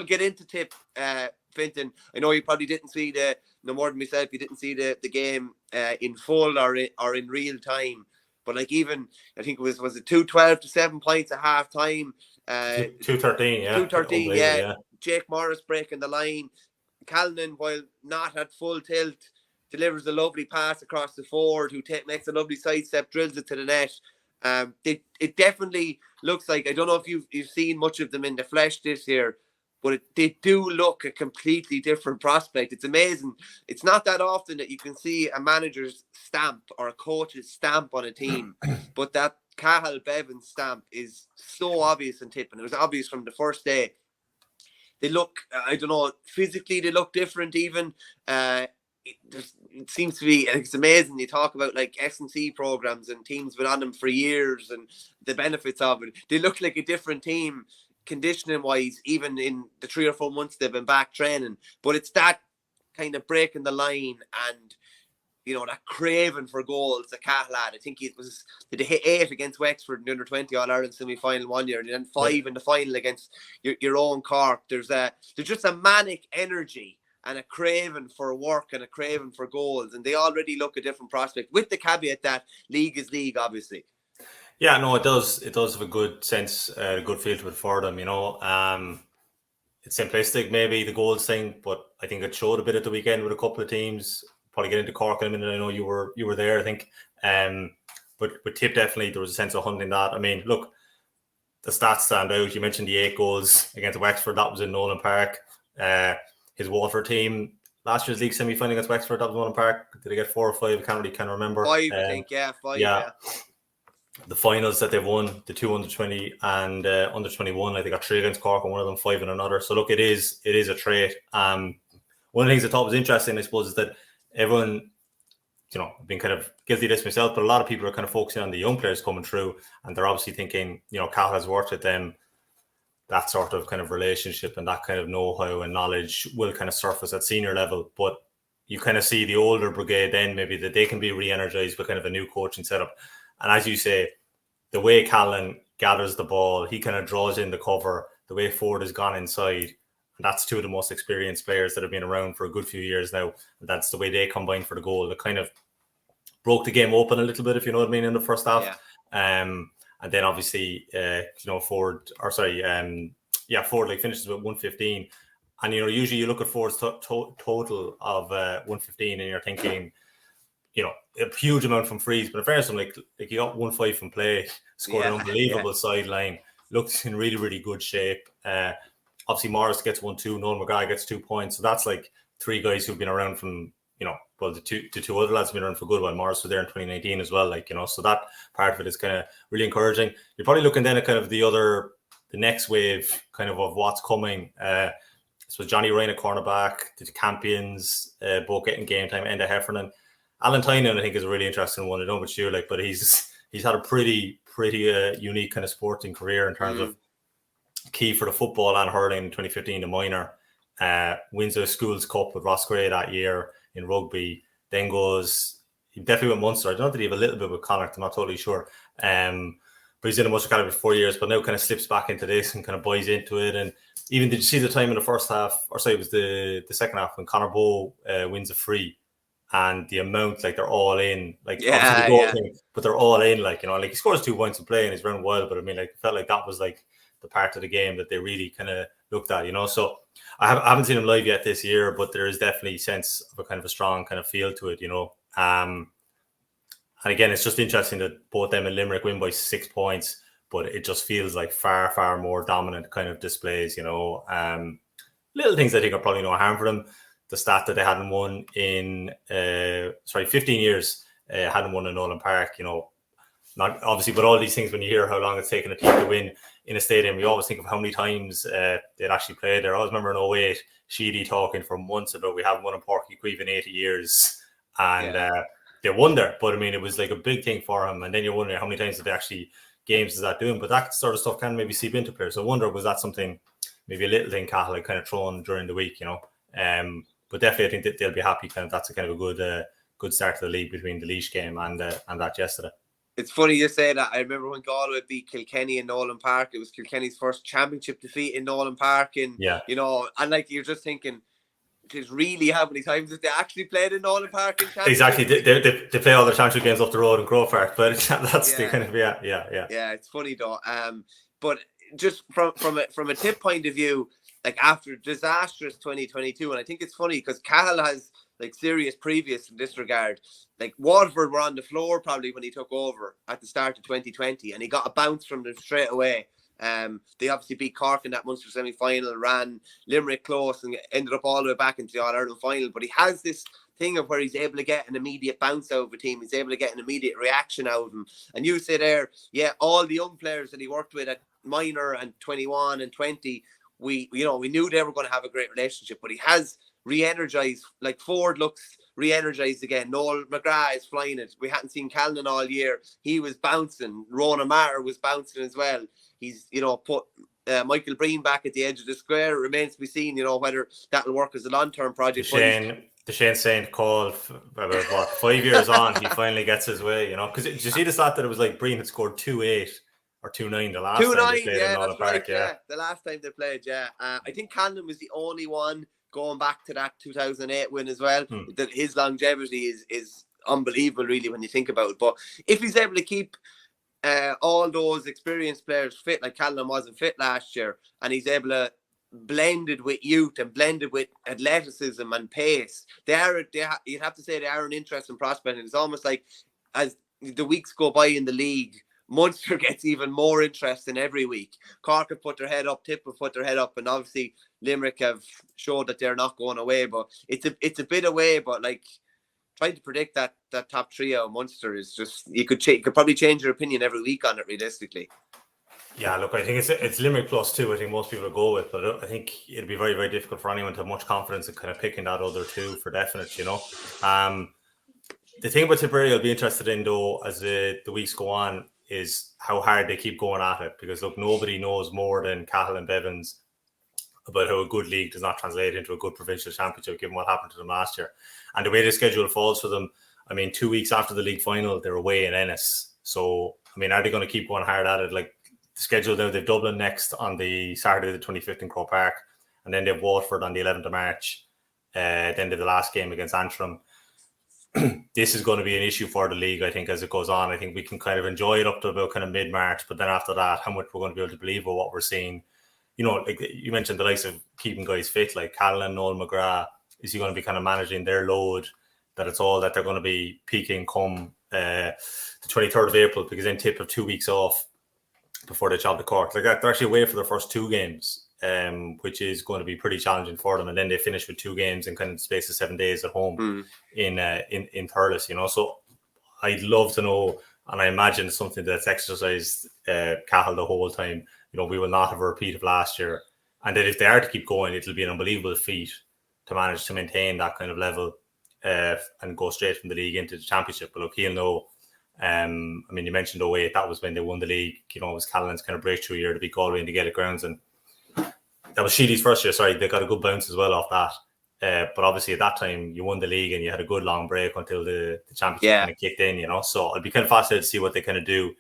get into Tipp, Fintan. I know you probably didn't see no more than myself. You didn't see the game in full or in real time. But like, even I think it was it 2-12 to 7 points at half time. 2-13, yeah. 2-13, yeah. Jake Morris breaking the line. Callan, while not at full tilt, delivers a lovely pass across the forward, who makes a lovely sidestep, drills it to the net. It definitely looks like, I don't know if you've seen much of them in the flesh this year, but they do look a completely different prospect. It's amazing. It's not that often that you can see a manager's stamp or a coach's stamp on a team, but that Cahill Bevan stamp is so obvious in Tipp, and it was obvious from the first day. They look, I don't know, physically they look different even. It seems to be, it's amazing. You talk about like S&C programs and teams been on them for years and the benefits of it. They look like a different team conditioning wise, even in the 3 or 4 months they've been back training. But it's that kind of breaking the line and, you know, that craving for goals that Cahill had. I think did they hit 8 against Wexford in the under-20 All-Ireland semi-final one year, and then 5 in the final against your own Cork. There's just a manic energy and a craving for work and a craving for goals, and they already look a different prospect, with the caveat that league is league, obviously. Yeah, no, it does have a good sense, a good feel to it for them, you know. It's simplistic, maybe, the goals thing, but I think it showed a bit at the weekend with a couple of teams. Probably get into Cork in a minute. I know you were there, I think. But with Tipp, definitely there was a sense of hunting that. I mean, look, the stats stand out. You mentioned the 8 goals against Wexford. That was in Nolan Park. His Waterford team, last year's league semi-final against Wexford, that was Nolan Park. Did they get 4 or 5? I can't really remember. 5, I think, yeah, 5, yeah. The finals that they've won, the 2 under-20 and under-21, like they got 3 against Cork and one of them 5 in another. So look, it is a trait. One of the things I thought was interesting, I suppose, is that everyone, you know, I've been kind of guilty of this myself, but a lot of people are kind of focusing on the young players coming through, and they're obviously thinking, you know, Cahill has worked with them. That sort of kind of relationship and that kind of know-how and knowledge will kind of surface at senior level. But you kind of see the older brigade then maybe that they can be re-energized with kind of a new coaching setup. And as you say, the way Callan gathers the ball, he kind of draws in the cover, the way Ford has gone inside, and that's 2 of the most experienced players that have been around for a good few years now. And that's the way they combine for the goal. It kind of broke the game open a little bit, if you know what I mean, in the first half. Yeah. And then obviously, you know, Ford like finishes with 115. And, you know, usually you look at Ford's total of 115 and you're thinking, you know, a huge amount from frees. But in fairness, like he got 1-5 from play, scored an unbelievable sideline, looks in really, really good shape. Obviously, Morris gets 1-2, Noel McGrath gets 2 points. So that's like 3 guys who've been around from, you know, well, the two other lads have been around for good while. Morris was there in 2019 as well, like, you know, so that part of it is kind of really encouraging. You're probably looking then at kind of the next wave kind of what's coming. So Johnny Ryan at cornerback, the Campions, both getting game time, Enda Heffernan. Alan Tynan, I think, is a really interesting one. I don't know about you, like, but he's had a pretty unique kind of sporting career in terms of key for the football and hurling in 2015, the minor. Wins the Schools Cup with Roscrea that year in rugby, then he definitely went Munster. I don't know that he have a little bit with Connacht, I'm not totally sure. But he's in the Munster Academy for 4 years, but now kind of slips back into this and kind of buys into it. And even, did you see the time in the first half, or sorry, it was the second half, when Conor Bowe wins a free, and the amount, like, they're all in, like, obviously the goal thing, but they're all in, like, you know, like, he scores 2 points in play and he's running wild, but I mean, like, it felt like that was like the part of the game that they really kind of looked at, you know. So I haven't seen him live yet this year, but there is definitely a sense of a kind of a strong kind of feel to it, you know. And again, it's just interesting that both them and Limerick win by 6 points, but it just feels like far, far more dominant kind of displays, you know. Little things I think are probably no harm for them. The stat that they hadn't won in 15 years, hadn't won in Nolan Park, you know. Not obviously, but all these things, when you hear how long it's taken a team to win in a stadium, you always think of how many times they'd actually played there. I always remember in 08, Sheedy talking for months about we haven't won in Páirc Uí Chaoimh in 80 years. And they won there. But I mean, it was like a big thing for him. And then you're wondering how many times did they actually, games is that doing? But that sort of stuff can maybe seep into players. So I wonder, was that something, maybe a little thing Cahill had kind of thrown during the week, you know? But definitely I think that they'll be happy. Kind of, that's a kind of a good start to the league between the Laois game and that yesterday. It's funny you say that. I remember when Galway beat Kilkenny in Nolan Park. It was Kilkenny's first championship defeat in Nolan Park, and and like you're just thinking, just really how many times have they actually played in Nolan Park in championship? Exactly, they play all their championship games off the road in Grove Park, but that's the kind of Yeah, it's funny though. But just from a Tip point of view, like after disastrous 2022, and I think it's funny because Cahill has like serious previous in this regard. Like Waterford were on the floor probably when he took over at the start of 2020, and he got a bounce from them straight away. They obviously beat Cork in that Munster semi-final, ran Limerick close, and ended up all the way back into the All-Ireland final. But he has this thing of where he's able to get an immediate bounce out of a team. He's able to get an immediate reaction out of them. And you say there, all the young players that he worked with at minor and 21 and 20, we knew they were going to have a great relationship. But he has re-energized. Like Ford looks re-energized again. Noel McGrath is flying it. We hadn't seen Callan all year. He was bouncing. Rona Maher was bouncing as well. He's put Michael Breen back at the edge of the square. It remains to be seen whether that'll work as a long-term project. The Shane Saint call about 5 years on, he finally gets his way, because did you see the stat that it was like Breen had scored 2-8 or 2-9 the last time they played in Nolan Park? The last time they played, I think Callan was the only one going back to that 2008 win as well. That his longevity is unbelievable, really, when you think about it. But if he's able to keep all those experienced players fit, like Callan wasn't fit last year, and he's able to blend it with youth and blend it with athleticism and pace, you'd have to say they are an interesting prospect. And it's almost like as the weeks go by in the league, Munster gets even more interesting every week. Cork have put their head up, Tipp have put their head up, and obviously Limerick have showed that they're not going away. But it's a bit away. But like trying to predict that top trio of Munster is just you could probably change your opinion every week on it realistically. Yeah, look, I think it's Limerick plus 2. I think most people will go with, but I think it'd be very, very difficult for anyone to have much confidence in kind of picking that other two for definite. The thing about Tipperary I'll be interested in though as the weeks go on is how hard they keep going at it, because look, nobody knows more than Cahill and Bevins about how a good league does not translate into a good provincial championship, given what happened to them last year. And the way the schedule falls for them, 2 weeks after the league final, they're away in Ennis. So, are they going to keep going hard at it? Like the schedule now, they've Dublin next on the Saturday the 25th in Croke Park, and then they have Waterford on the 11th of March. Then they have the last game against Antrim. This is going to be an issue for the league, I think, as it goes on. I think we can kind of enjoy it up to about kind of mid-March, but then after that, how much we're going to be able to believe about what we're seeing. Like you mentioned the likes of keeping guys fit, like Callan, Noel McGrath. Is he going to be kind of managing their load, that it's all that they're going to be peaking come the 23rd of April, because then Tipp have 2 weeks off before they chop the Cork. Like they're actually away for their first 2 games, which is going to be pretty challenging for them. And then they finish with 2 games in kind of the space of 7 days at home in Thurles, So I'd love to know, and I imagine it's something that's exercised Cahill the whole time. We will not have a repeat of last year. And that if they are to keep going, it'll be an unbelievable feat to manage to maintain that kind of level and go straight from the league into the championship. But look, he'll know. You mentioned 08, that was when they won the league. It was Callan's kind of breakthrough year to beat Galway in the Gaelic grounds. And that was Sheedy's first year. Sorry, they got a good bounce as well off that. But obviously at that time, you won the league and you had a good long break until the championship kind of kicked in, So I'd be kind of fascinated to see what they kind of do.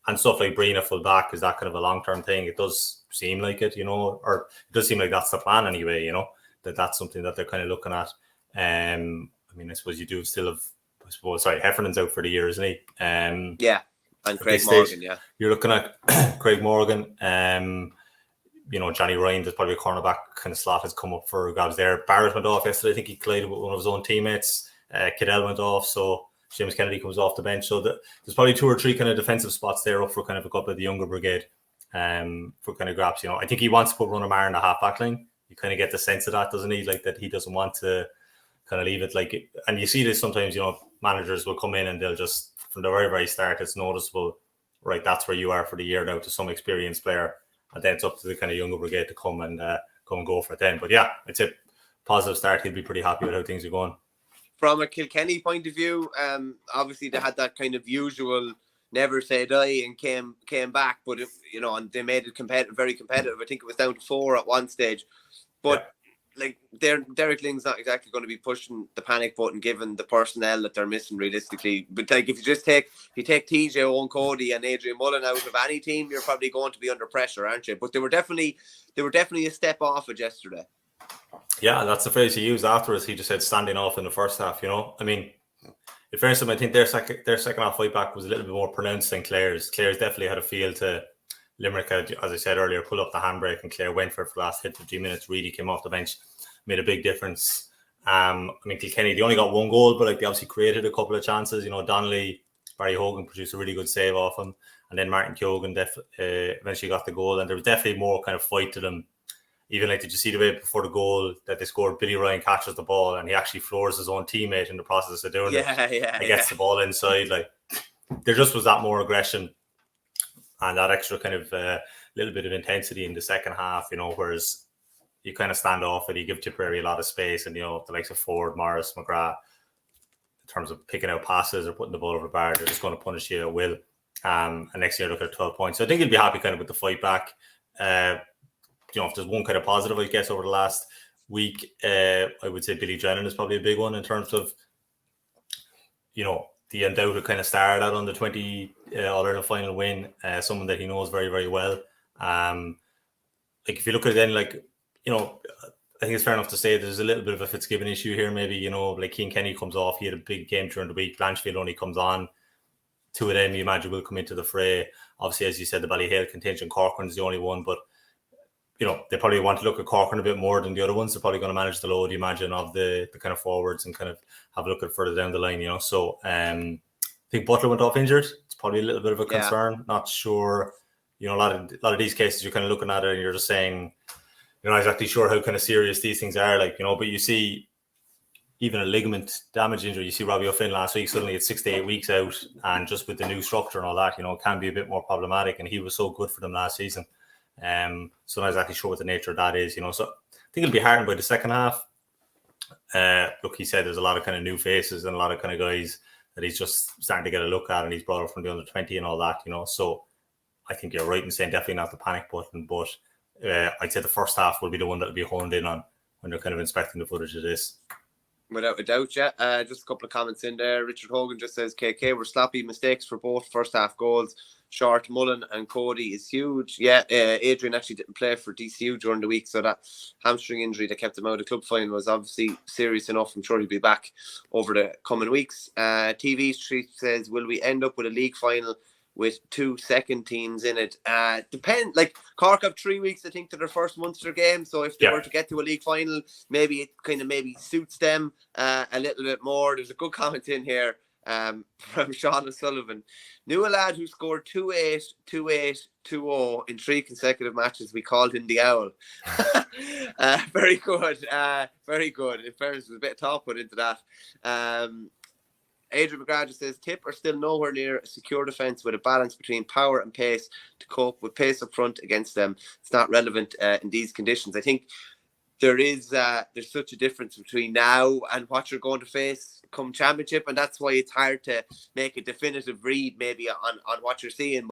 And stuff like Breen full back, is that kind of a long-term thing? It does seem like it, or it does seem like that's the plan anyway, that's something that they're kind of looking at. I suppose you do still have, Heffernan's out for the year, isn't he? And Craig Morgan, You're looking at Craig Morgan. Johnny Ryan, there's probably a cornerback kind of slot has come up for grabs there. Barrett went off yesterday. I think he collided with one of his own teammates. Cadell went off, so James Kennedy comes off the bench. So there's probably 2 or 3 kind of defensive spots there up for kind of a couple of the younger brigade for kind of grabs. I think he wants to put Runner Maher in the half-back line. You kind of get the sense of that, doesn't he? Like that he doesn't want to kind of leave it like, and you see this sometimes, managers will come in and they'll just, from the very, very start, it's noticeable, right, that's where you are for the year now to some experienced player. And then it's up to the kind of younger brigade to come and go for it then. But yeah, it's a positive start. He'll be pretty happy with how things are going. From a Kilkenny point of view, obviously they had that kind of usual never say die and came back, but and they made it very competitive. I think it was down to 4 at one stage. But like Derek Lyng's not exactly going to be pushing the panic button given the personnel that they're missing realistically. But like if you take TJ Owen Cody and Adrian Mullen out of any team, you're probably going to be under pressure, aren't you? But they were definitely a step off it yesterday. Yeah, that's the phrase he used afterwards. He just said standing off in the first half. I mean, in fairness, I think their second half fight back was a little bit more pronounced than Clare's. Clare's definitely had a feel to Limerick, as I said earlier, pull up the handbrake, and Clare went for it for the last 15 minutes. Really came off the bench, made a big difference. I mean, Kilkenny, they only got one goal, but like they obviously created a couple of chances. Donnelly, Barry Hogan produced a really good save off him, and then Martin Keoghan eventually got the goal. And there was definitely more kind of fight to them. Even like, did you see the way before the goal that they scored? Billy Ryan catches the ball and he actually floors his own teammate in the process of doing it. He gets the ball inside. Like, there just was that more aggression and that extra kind of little bit of intensity in the second half, whereas you kind of stand off it. You give Tipperary a lot of space, and, the likes of Ford, Morris, McGrath, in terms of picking out passes or putting the ball over the bar, they're just going to punish you at will. And next year, look at 12 points. So I think he'll be happy kind of with the fight back. If there's one kind of positive, I guess, over the last week, I would say Billy Drennan is probably a big one in terms of, the undoubted kind of star that on the 20 All-Ireland final win, someone that he knows very, very well. Like, if you look at it then, like, I think it's fair enough to say there's a little bit of a Fitzgibbon issue here, maybe, like Cian Kenny comes off, he had a big game during the week, Blanchfield only comes on. Two of them, you imagine, will come into the fray. Obviously, as you said, the Ballyhale contingent, Corcoran is the only one, but they probably want to look at Corcoran a bit more than the other ones. They're probably going to manage the load, you imagine, of the kind of forwards and kind of have a look at further down the line, So I think Butler went off injured. It's probably a little bit of a concern. Yeah. Not sure. A lot of these cases, you're kind of looking at it and you're just saying, you're not exactly sure how kind of serious these things are. Like, but you see even a ligament damage injury. You see Robbie O'Flynn last week, suddenly it's 6 to 8 weeks out. And just with the new structure and all that, it can be a bit more problematic. And he was so good for them last season. So not exactly sure what the nature of that is, So I think it'll be hardened by the second half. Look, he said there's a lot of kind of new faces and a lot of kind of guys that he's just starting to get a look at, and he's brought up from the under 20 and all that, So I think you're right in saying definitely not the panic button, but I'd say the first half will be the one that'll be honed in on when they're kind of inspecting the footage of this. Without a doubt, yeah. Just a couple of comments in there. Richard Hogan just says KK were sloppy mistakes for both first half goals. Short, Mullen and Cody is huge. Yeah, Adrian actually didn't play for DCU during the week, so that hamstring injury that kept him out of the club final was obviously serious enough. I'm sure he'll be back over the coming weeks. TV Street says, will we end up with a league final with 2 second teams in it? Depend. Like, Cork have 3 weeks, I think, to their first Munster game. So if they were to get to a league final, maybe it kind of suits them a little bit more. There's a good comment in here from Sean O'Sullivan. Knew a lad who scored 2-8, 2-8, 2-0 in 3 consecutive matches. We called him the Owl. Very good. Very good. In fairness, there's a bit of thought put into that. Adrian McGrath says Tipp are still nowhere near a secure defence with a balance between power and pace to cope with pace up front against them. It's not relevant in these conditions. I think there's such a difference between now and what you're going to face come championship, and that's why it's hard to make a definitive read maybe on what you're seeing.